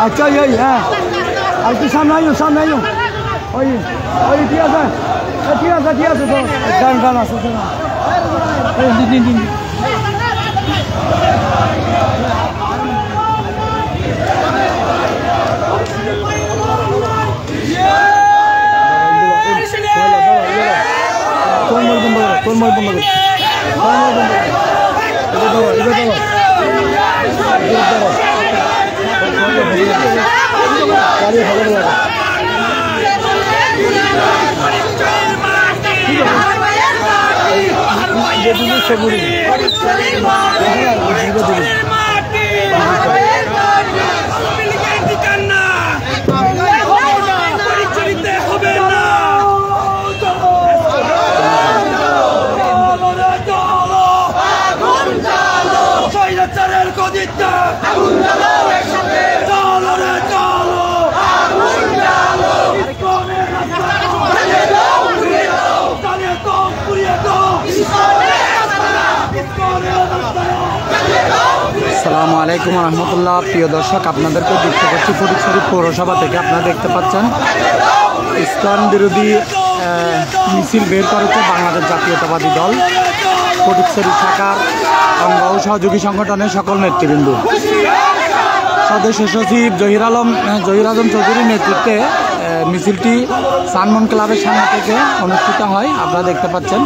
আচ্ছা এই হ্যাঁ আর কি সামনে আইও ওই ঠিক আছে তো গান আছে দিন কোন বন্ধ আসসালামু আলাইকুম রহমতুল্লাহ। প্রিয় দর্শক, আপনাদেরকে যুক্ত করছি ফটিকছড়ি পৌরসভা থেকে। আপনারা দেখতে পাচ্ছেন ইসলাম বিরোধী মিছিল বের করেছে বাংলাদেশ জাতীয়তাবাদী দল ফটিকছড়ি শাখার অঙ্গ ও সহযোগী সংগঠনের সকল নেতৃবৃন্দ। সদস্য সচিব জহির আলম চৌধুরীর নেতৃত্বে মিছিলটি সানমন ক্লাবের সামনে থেকে অনুষ্ঠিত হয়। আপনারা দেখতে পাচ্ছেন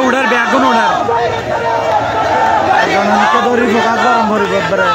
উড়ার ব্যাগুন উড়ার দৌড়ি ফোকাস গরম ভরি বদরে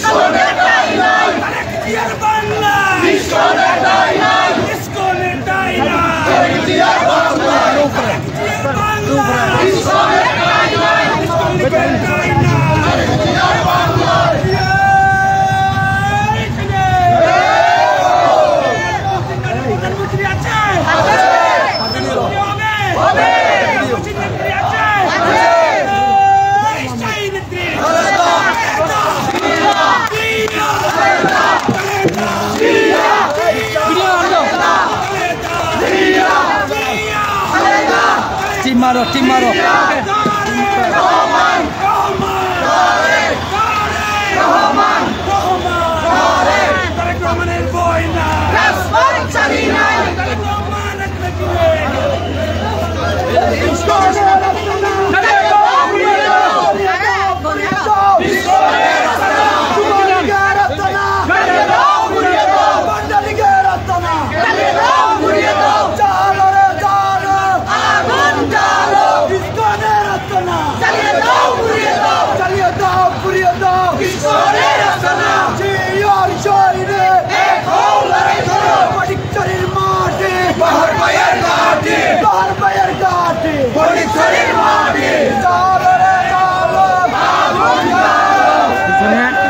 সব Tim Maro.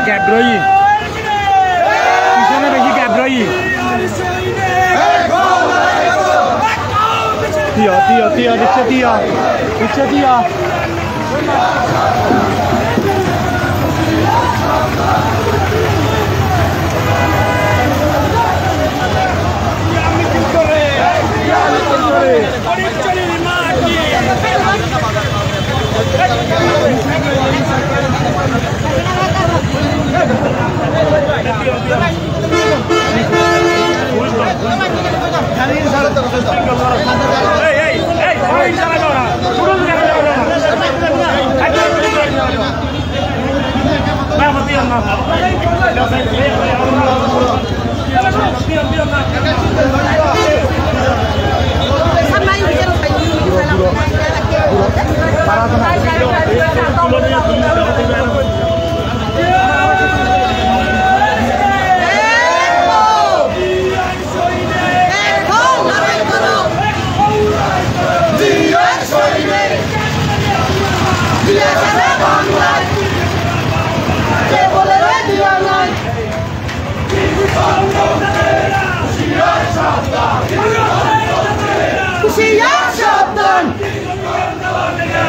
Gabroi, piছনে বেশি Gabroi. Tio, dice Tio.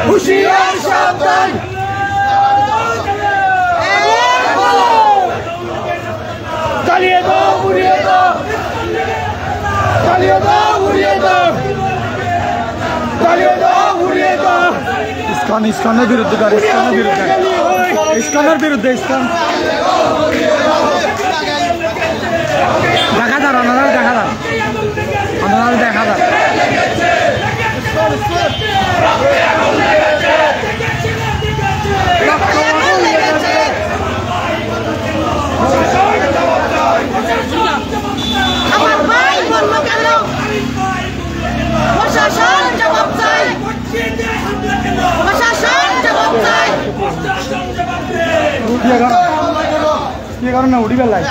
Huşiyar şaptan! Daliyada vuriyada! Daliyada vuriyada! Daliyada vuriyada! İskan'ın বিরুদ্ধে İskan'ın বিরুদ্ধে দেখা যার ওনারা দেখা যার আমার ভাই বলল কেন প্রশাসন জবাব চাই প্রশাসন জবাব চাই কি কারণে উড়ি বেলায়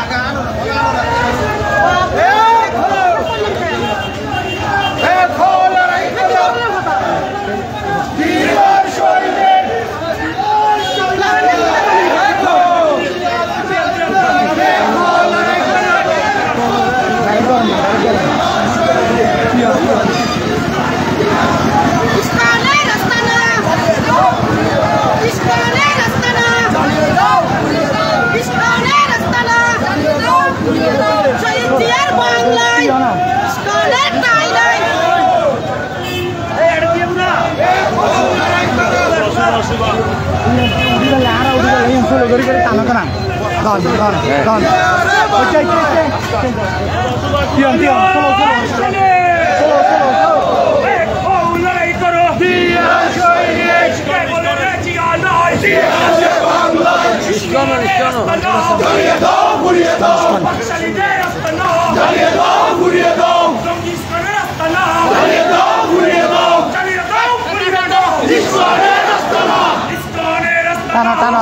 টানা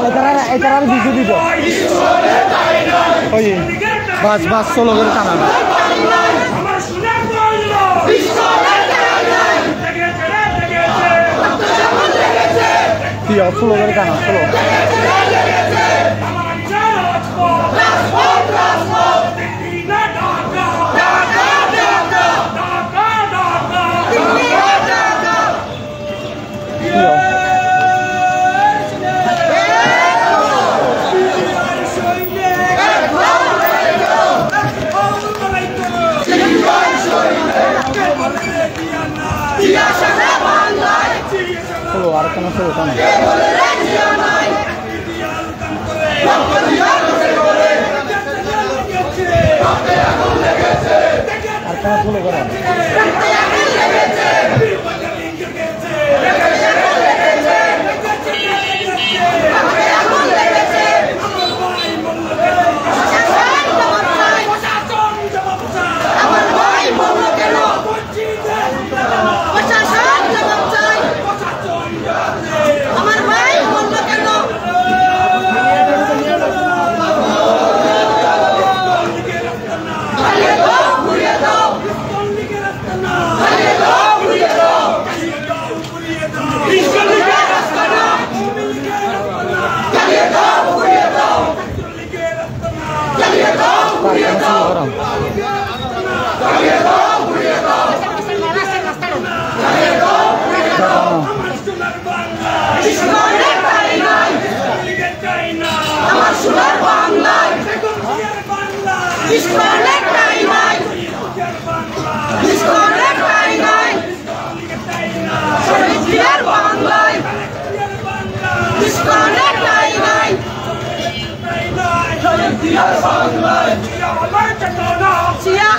এটার আর বিজু দিব ওই বাস চলো করে টানা না চলো করে টানা চলো চলো আর কেন চলো কেন আর কেন চলো করা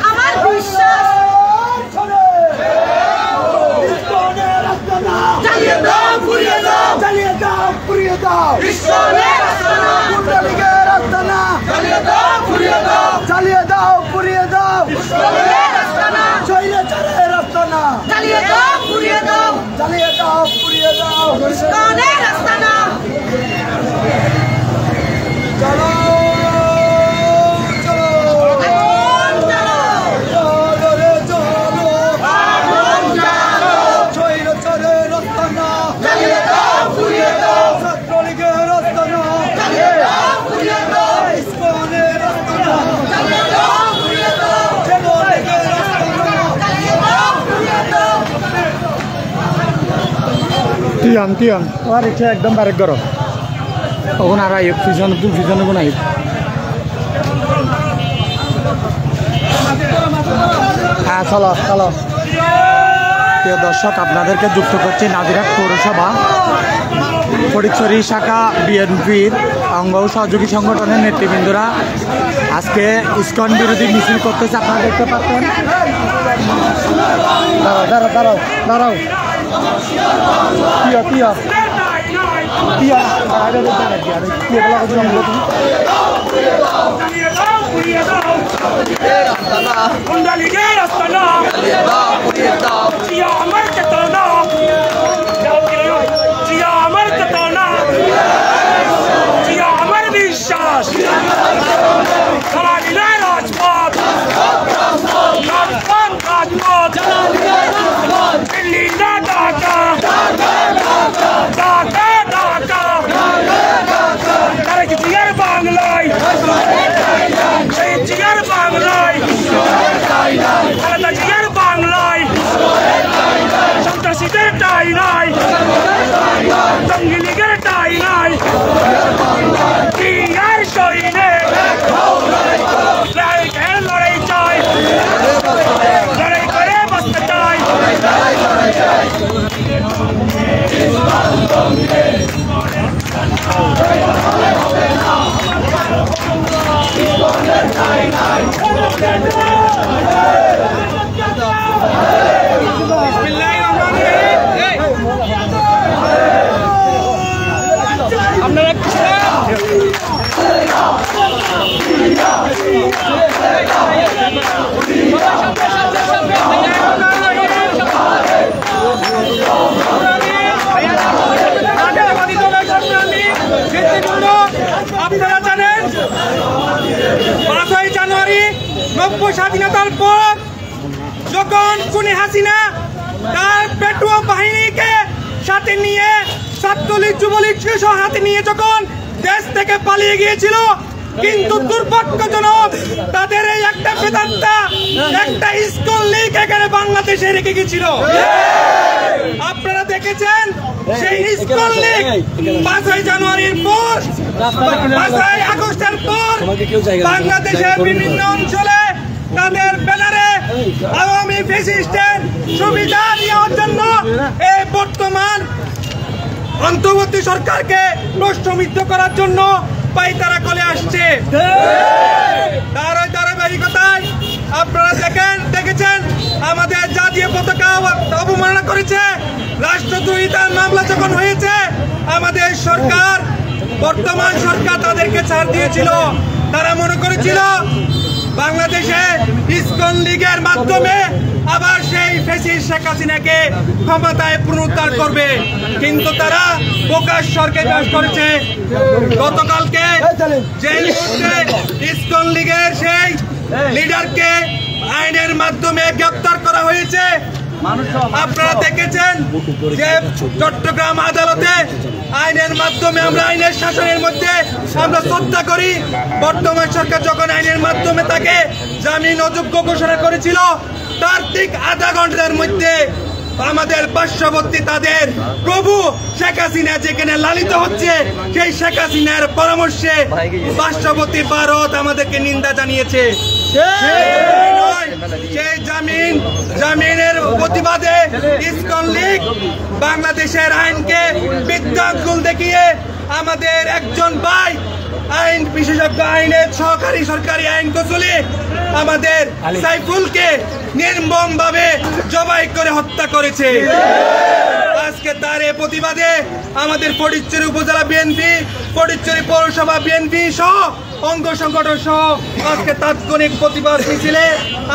আমার বিশ্বাস চালিয়ে দাও পুড়িয়ে দাও চালিয়ে দাও পুড়িয়ে দাও চালিয়ে দাও পুড়িয়ে দাও চালিয়ে দাও পুড়িয়ে দাও চালিয়ে দাও পুড়িয়ে দাও চালিয়ে দাও পুড়িয়ে দাও চলো Tiang, wah itu ekdom bareng goro. Aku narai yuk, vision aku naik. চলো প্রিয় দর্শক আপনাদেরকে যুক্ত করছি নাজিরহাট পৌরসভা ফটিকছড়ি শাখা বিএনপির অঙ্গ সহযোগী সংগঠনের নেতৃবৃন্দরা আজকে ইসকন বিরোধী মিছিল করতেছে আপনারা দেখতে পাচ্ছেন। দাঁড়াও বিশ্বাস রাজপথ দিল্লি না ঢাকা ঢাকা ঢাকা তারেক জিয়ার বাংলায় সেই জিয়ার বাংলায় খালেদা জিয়ার বাংলায় সন্ত্রাসীদের ঠাঁই নাই জঙ্গি লীগের ঠাঁই নাই জিয়ার সৈনিক লড়াই চাই লড়াই করে বাঁচতে চাই আপনারা জানেন 5ই জানুয়ারি 90 স্বাধীনতার পর যখন খুনি হাসিনা তার পেটুয়া বাহিনীকে সাথে নিয়ে ছাত্রলীগ যুবলীগ সহ হাতে নিয়ে যখন দেশ থেকে পালিয়ে গিয়েছিল, কিন্তু দুর্ভাগ্যজনক তাদের এই একটা বেদান্তা একটা স্কুল লীগ এখানে বাংলাদেশে রেখে গেছিল। আপনারা দেখেছেন সেই স্কুল লীগ 5ই জানুয়ারির পর 5ই আগস্টের পর বাংলাদেশের বিভিন্ন অঞ্চলে তাদের ব্যানারে আওয়ামী ফ্যাসিস্টের সুবিধা নেওয়ার জন্য এই বর্তমান অন্তর্বর্তী সরকারকে প্রশ্নবিদ্ধ করার জন্য পায়তারা করে আসছে। তার ওই ধারাবাহিকতায় আপনারা দেখেছেন আমাদের জাতীয় পতাকা অবমাননা করেছে, রাষ্ট্রদ্রোহিতার মামলা যখন হয়েছে আমাদের সরকার বর্তমান সরকার তাদেরকে ছাড় দিয়েছিল। তারা মনে করেছিল বাংলাদেশে ইসকন লীগের মাধ্যমে আবার সেই ফ্যাসিস্ট শেখ হাসিনাকে ক্ষমতায় পুনরুদ্ধার করবে, কিন্তু তারা প্রকাশ্যে কাজ করেছে। গতকালকে যে ইসকন লীগের সেই লিডারকে আইনের মাধ্যমে গ্রেফতার করা হয়েছে। আপনারা দেখেছেন যে চট্টগ্রাম আদালতে আইনের মাধ্যমে আমরা আইনের শাসনের মধ্যে আমরা শ্রদ্ধা করি। বর্তমান সরকার যখন আইনের মাধ্যমে তাকে জামিন অযোগ্য ঘোষণা করেছিল, তার ঠিক আধা ঘন্টার মধ্যে আমাদের পার্শ্ববর্তী তাদের প্রভু শেখ হাসিনা যেখানে লালিত হচ্ছে সেই শেখ হাসিনার পরামর্শে পার্শ্ববর্তী ভারত আমাদেরকে নিন্দা জানিয়েছে। সেই জামিনের প্রতিবাদে ইসকন লীগ বাংলাদেশের আইনকে বিদ্যাঙ্গুল দেখিয়ে আমাদের একজন ভাই আইন বিশেষজ্ঞ আইনের সহকারী সরকারি আইন কৌশলী আমাদের সাইফুলকে নির্মম ভাবে জবাই করে হত্যা করেছে। আজকে তার এই প্রতিবাদে আমাদের ফটিকছড়ি উপজেলা বিএনপি, ফটিকছড়ি পৌরসভা বিএনপি সহ অঙ্গ সংগঠন সহ আজকে তাৎক্ষণিক প্রতিবাদ মিছিলে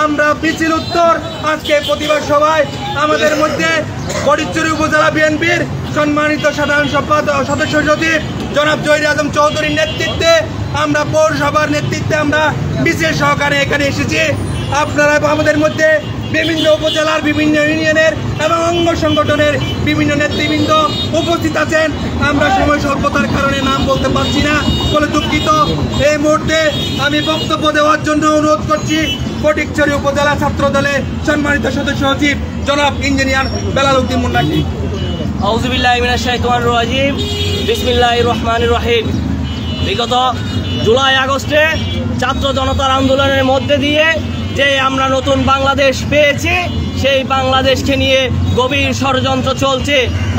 আমরা মিছিল উত্তর আজকে প্রতিবাদ সভায় আমাদের মধ্যে ফটিকছড়ি উপজেলা বিএনপির সম্মানিত সাধারণ সদস্য সচিব জনাব জহির আজম চৌধুরীর নেতৃত্বে আমরা পৌরসভার নেতৃত্বে আমরা বিশেষ সহকারে এখানে এসেছি। আপনারা আমাদের মধ্যে বিভিন্ন উপজেলার বিভিন্ন ইউনিয়নের এবং অঙ্গ সংগঠনের বিভিন্ন নেতৃবৃন্দ উপস্থিত আছেন। আমরা সময় স্বল্পতার কারণে নাম বলতে পারছি না বলে দুঃখিত। এই মুহূর্তে আমি বক্তব্য দেওয়ার জন্য অনুরোধ করছি ফটিকছড়ি উপজেলা ছাত্র দলের সম্মানিত সদস্য সচিব জনাব ইঞ্জিনিয়ার বেলাল উদ্দিন মুন্নাকে। আউযুবিল্লাহি মিনাশ শাইতানির রাজিম, বিসমিল্লাহির রহমানির রহিম। বিগত জুলাই আগস্টে ছাত্র জনতার আন্দোলনের মধ্যে দিয়ে যে আমরা নতুন বাংলাদেশ পেয়েছি, সেই বাংলাদেশকে নিয়ে গভীর ষড়যন্ত্র চলছে।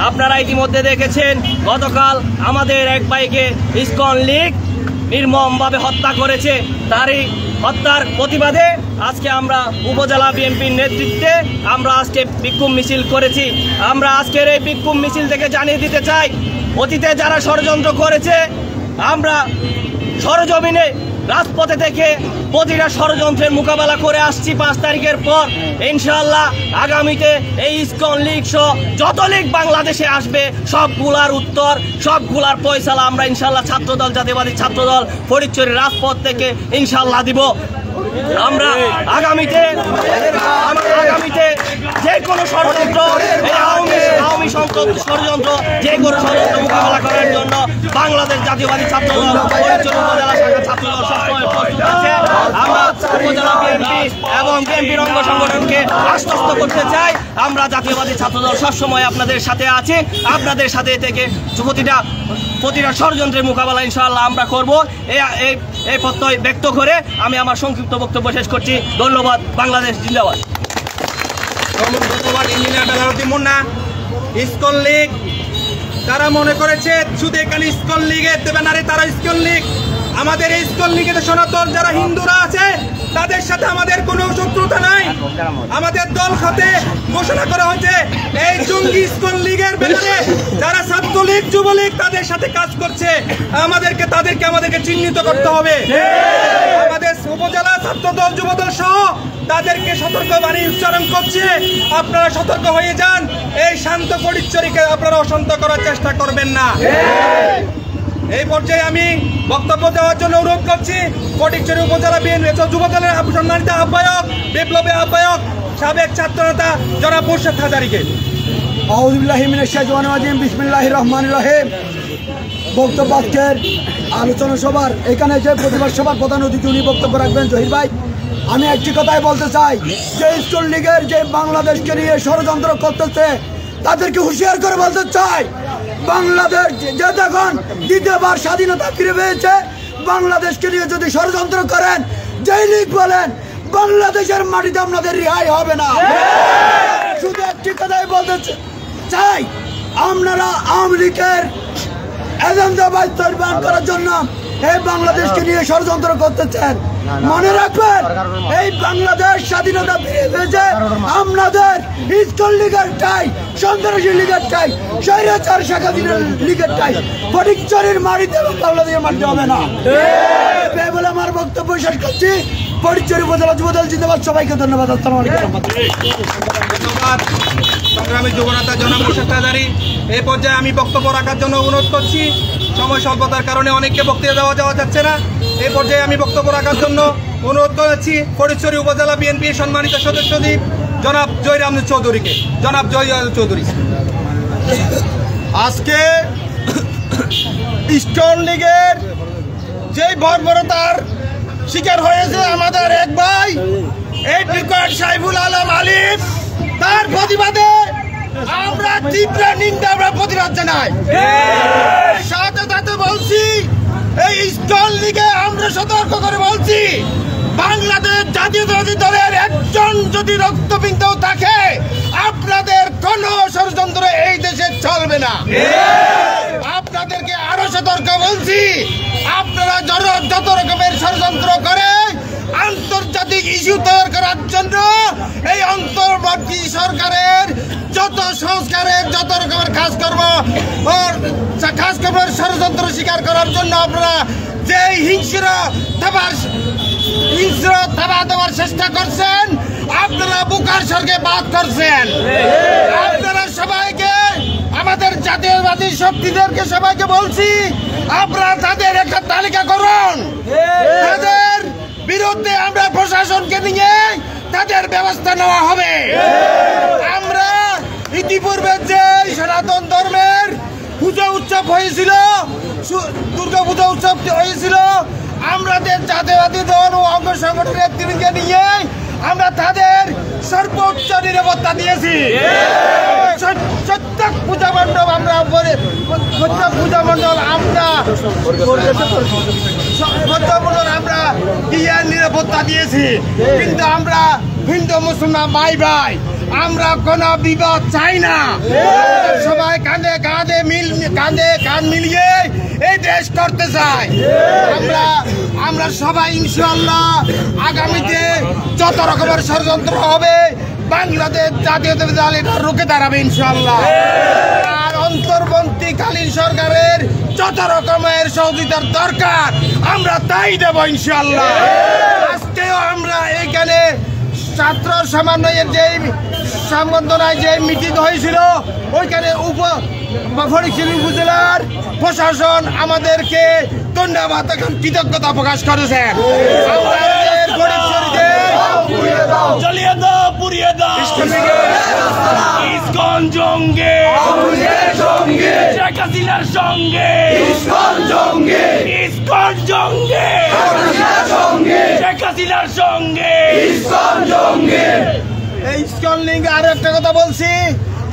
আপনারা ইতিমধ্যে দেখেছেন গতকাল আমাদের এক ভাইকে ইসকন লীগ নির্মমভাবে হত্যা করেছে। তারই হত্যার প্রতিবাদে আজকে আমরা উপজেলা বিএনপির নেতৃত্বে আমরা আজকে বিক্ষোভ মিছিল করেছি। আমরা আজকের এই বিক্ষোভ মিছিল থেকে জানিয়ে দিতে চাই, অতীতে যারা ষড়যন্ত্র করেছে আমরা সরজমিনে রাজপথে থেকে প্রতিটা ষড়যন্ত্রের মোকাবেলা করে আসছি। 5 তারিখের পর ইনশাআল্লাহ আগামীতে এই ইসকন লীগ সহ যত লীগ বাংলাদেশে আসবে সবগুলার উত্তর, সবগুলার ফয়সালা আমরা ইনশাআল্লাহ ছাত্রদল জাতীয়বাদী ছাত্রদল ফটিকছড়ির রাজপথ থেকে ইনশাআল্লাহ দিব। আমরা আগামীতে যে কোনো ষড়যন্ত্র, এই আওয়ামী ষড়যন্ত্র, যে কোনো ষড়যন্ত্র মোকাবেলা করার জন্য বাংলাদেশ জাতীয়বাদী ছাত্রদল ফটিকছড়ি উপজেলা শাখা ছাত্রদল সবসময় প্রস্তুত আছে। আমরা উপজেলা বিএনপি এবং বিএনপির অঙ্গ সংগঠনকে আশ্বস্ত করতে চাই, আমরা জাতীয়বাদী ছাত্রদল সবসময় আপনাদের সাথে আছি। আপনাদের সাথে থেকে প্রতিটা ষড়যন্ত্রের মোকাবেলা ইনশাআল্লাহ আমরা করব। এই প্রত্যয় ব্যক্ত করে আমি আমার সংক্ষিপ্ত বক্তব্য শেষ করছি। ধন্যবাদ। বাংলাদেশ জিন্দাবাদ। ধন্যবাদ ইঞ্জিনিয়ার বেলাল উদ্দিন মুন্না। ইসকন লীগ তারা মনে করেছে শুধু এখানে ইসকন লীগের ব্যানারে তারা ইসকন লীগ, আমাদের এই ইসকন লীগের সনাতন যারা হিন্দুরা আছে তাদের সাথে আমাদের কোনো শত্রুতা নাই। আমাদের দল খাতে ঘোষণা করা হয়েছে এই জঙ্গি ইসকন লীগের ব্যানারে যারা ছাত্রলীগ যুবলীগ তাদের সাথে কাজ করছে, আমাদেরকে চিহ্নিত করতে হবে। আমাদের উপজেলা ছাত্রদল যুবদল সহ তাদেরকে সতর্কবাণী উচ্চারণ করছে, আপনারা সতর্ক হয়ে যান। এই শান্ত ফটিকছড়িকে আপনারা অশান্ত করার চেষ্টা করবেন না। এই পর্যায়ে আমি বক্তব্য দেওয়ার জন্য অনুরোধ করছি ফটিকছড়ি উপজেলা বিএনপি যুবদলের সম্মানিত আহ্বায়ক বিপ্লবী আহ্বায়ক সাবেক ছাত্রনেতা জনাব মুর্শেদ হাজারীকে। আউযুবিল্লাহি মিনাশ শাইতানির রাজিম বিসমিল্লাহির রহমানির রহিম। বক্তব্য আজকের আলোচনা সভার এখানে যে প্রতিবাদ সভার প্রধান অতিথি উনি বক্তব্য রাখবেন জহির ভাই। আমি একটি কথাই বলতে চাই যে স্কুল লীগের যে বাংলাদেশকে নিয়ে ষড়যন্ত্র করতেছে তাদেরকে হুঁশিয়ার করে বলতে চাই, বাংলাদেশ যে যখন দ্বিতীয়বার স্বাধীনতা ফিরে পেয়েছে বাংলাদেশকে নিয়ে যদি ষড়যন্ত্র করেন যেই লীগ বলেন বাংলাদেশের মাটিতে আপনাদের রেহাই হবে না। শুধু একটি কথাই বলতে চাই, আপনারা আওয়ামী লীগের এজেন্ডা বাস্তবায়ন করার জন্য এই বাংলাদেশকে নিয়ে ষড়যন্ত্র করতেছেন। মনে রাখবেন এই বাংলাদেশ স্বাধীনতা ফিরে পেয়েছে আপনাদের স্কুল লীগের টাই, সন্ত্রাসী লীগের টাই, স্বৈরাচার শেখ হাসিনার লীগের টাই, ফটিকছড়ির মাটিতে বাংলাদেশের মাটিতে হবে না। এই বলে আমার বক্তব্য শেষ করছি। ফটিকছড়ি উপজেলা যুবদল জিন্দাবাদ। সবাইকে ধন্যবাদ। আসসালামু আলাইকুম। ধন্যবাদ সংগ্রামী যুবনেতা জনাব মুর্শেদ হাজারী। এই পর্যায়ে আমি বক্তব্য রাখার জন্য অনুরোধ করছি। সময় স্বল্পতার কারণে অনেককে বক্তব্য যাওয়া যাচ্ছে না। এই পর্যায়ে আমি বক্তব্য রাখার জন্য অনুরোধ করেছি ফটিকছড়ি উপজেলা বিএনপির সম্মানিত সদস্য সচিব জনাব জয়রাম চৌধুরীকে। জনাব জয়রাম চৌধুরী। আজকে ইস্টার্ন লীগের যে বর্বরতার শিকার হয়েছে আমাদের এক ভাই এডভোকেট সাইফুল আলম আলিফ, তার প্রতিবাদে আমরা তীব্র নিন্দা আমরা প্রতিবাদ জানাই। সাথে সাথে বলছি এই ইস্টার্ন লীগে আমরা সতর্ক করে বলছি বাংলাদেশ জাতীয়তাবাদী দলের একজন যদি রক্তবিন্দু থাকে আপনাদের কোন ষড়যন্ত্র এই দেশে চলবে না। আপনাদেরকে আরো সতর্ক বলছি, আপনারা যত রকমের ষড়যন্ত্র করে আন্তর্জাতিক ইস্যু তৈরি করার জন্য এই অন্তর্বর্তী সরকারের যত সংস্কারের যত রকমের কাজকর্ম ষড়যন্ত্র স্বীকার করার জন্য আপনারা যে হিংস্র থাবা দেওয়ার চেষ্টা করছেন, আপনারা বুকার স্বর্গে বাদ করছেন। আপনারা সবাইকে আমাদের জাতীয়বাদী শক্তিদেরকে সবাইকে বলছি আপনারা তাদের একটা তালিকা করুন, তাদের বিরুদ্ধে আমরা প্রশাসনকে নিয়ে তাদের ব্যবস্থা নেওয়া হবে। আমরা ইতিপূর্বে যে সনাতন ধর্মের পূজা উৎসব হয়েছিল, দুর্গা পূজা উৎসব হয়েছিল, আমাদের জাতীয়বাদী দল ও অঙ্গ সংগঠনের নেতৃবৃন্দকে নিয়ে আমরা তাদের সর্বোচ্চ নিরাপত্তা দিয়েছি। প্রত্যেক পূজা মণ্ডপ আমরা দিয়ে নিরাপত্তা দিয়েছি। কিন্তু আমরা হিন্দু মুসলমান ভাই ভাই আমরা কোন বিবাদ চাই না। সবাই কাঁধে কাঁধ মিলিয়ে এই দেশ করতে চাই। আমরা সবাই ইনশাআল্লাহ আগামীতে যত রকমের ষড়যন্ত্র হবে বাংলাদেশ জাতীয়তাবাদী দল এটা রুখে দাঁড়াবে ইনশাআল্লাহ। আর অন্তর্বর্তীকালীন সরকারের যত রকমের সহযোগিতার দরকার আমরা তাই দেব ইনশাআল্লাহ। আজকেও আমরা এইখানে ছাত্র সমন্বয়ের যে সংবর্ধনায় যে মিটিং হয়েছিল ওইখানে ফটিকছড়ি উপজেলার প্রশাসন আমাদেরকে ধন্যবাদ এবং কৃতজ্ঞতা প্রকাশ করেছেন। ইসকন জঙ্গে শেখ হাসিনার সঙ্গে, ইসকন জঙ্গে শেখ হাসিনার সঙ্গে, ইসকন জঙ্গে। এই ইসকন লিঙ্গ আরো একটা কথা বলছি,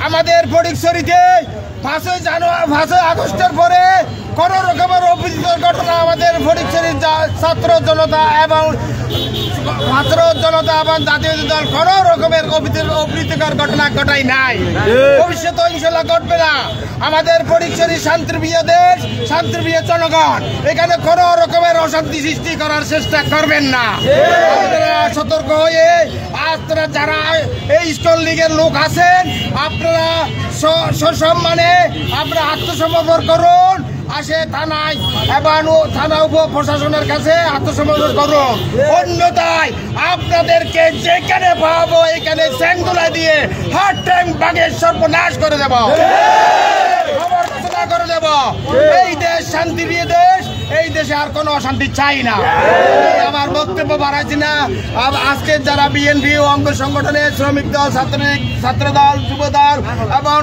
আমাদের ফটিকছড়িতে 5 আগস্টের পরে কোন রকমের অপ্রীতিকর ঘটনা আমাদের ফটিকছড়ির ছাত্র জনতা এবং জাতীয় দল কোন রকমের অপ্রীতিকর ঘটনা ঘটাই নাই, ভবিষ্যতে ইনশাল্লাহ ঘটবে না। আমাদের ফটিকছড়ি শান্তিপ্রিয় দেশ, শান্তিপ্রিয় জনগণ, এখানে কোন রকমের অশান্তি সৃষ্টি করার চেষ্টা করবেন না। আপনারা সতর্ক হয়ে আপনারা যারা এই ইস্টার্ন লীগের লোক আছেন আপনারা সসম্মানে আপনারা আত্মসমর্পণ করুন, আসে থানায় এবং থানা উপ প্রশাসনের কাছে আত্মসমর্পণ করুন। অন্যথায় আপনাদেরকে যেখানে পাবো এখানে স্যাংগুলা দিয়ে হার্ট ট্যাঙ্ক বাগের সর্বনাশ করে দেব। খবর ঘোষণা করে দেব। এই দেশ শান্তিপ্রিয় দেশ, এই দেশে আর কোনো অশান্তি চাই না। আমার বক্তব্য বাড়াচ্ছি না। আজকে যারা বিএনপি অঙ্গ সংগঠনের শ্রমিক দল, ছাত্র দল, যুব দল এবং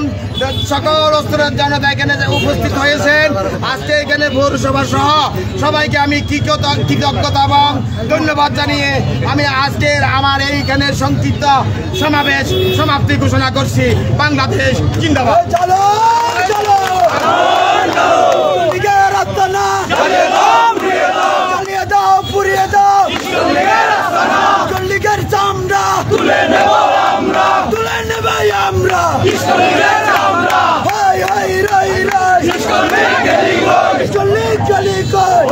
সকল স্তরের জনতা এখানে উপস্থিত হয়েছেন, আজকে এখানে পৌরসভা সহ সবাইকে আমি কৃতজ্ঞতা এবং ধন্যবাদ জানিয়ে আমি আজকের আমার এইখানে সংক্ষিপ্ত সমাবেশ সমাপ্তি ঘোষণা করছি। বাংলাদেশ জিন্দাবাদ। চলো চলো রাস্তা চালিয়ে দাও, পুড়িয়ে দাও, লীগের চামড়া তুলে নেব আমরা, তুলে নেবে আমরা। হাই হাই রাই রাই চলি চলি কই